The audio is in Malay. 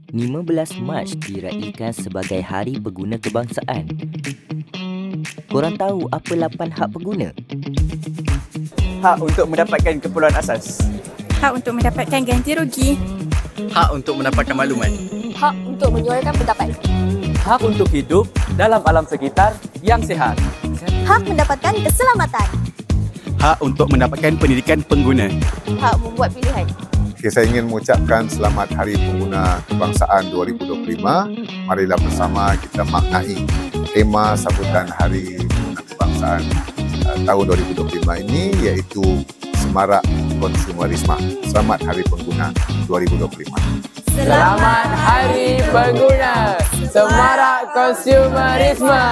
15 Mac diraihkan sebagai Hari Pengguna Kebangsaan. Korang tahu apa 8 hak pengguna? Hak untuk mendapatkan keperluan asas. Hak untuk mendapatkan ganti rugi. Hak untuk mendapatkan maklumat. Hak untuk menyuarakan pendapat. Hak untuk hidup dalam alam sekitar yang sihat. Hak mendapatkan keselamatan. Hak untuk mendapatkan pendidikan pengguna. Hak membuat pilihan. Okay, saya ingin mengucapkan selamat Hari Pengguna Kebangsaan 2025. Marilah bersama kita maknai tema sambutan Hari Pengguna Kebangsaan tahun 2025 ini, iaitu Semarak Konsumerisme. Selamat Hari Pengguna 2025. Selamat Hari Pengguna Semarak Konsumerisme.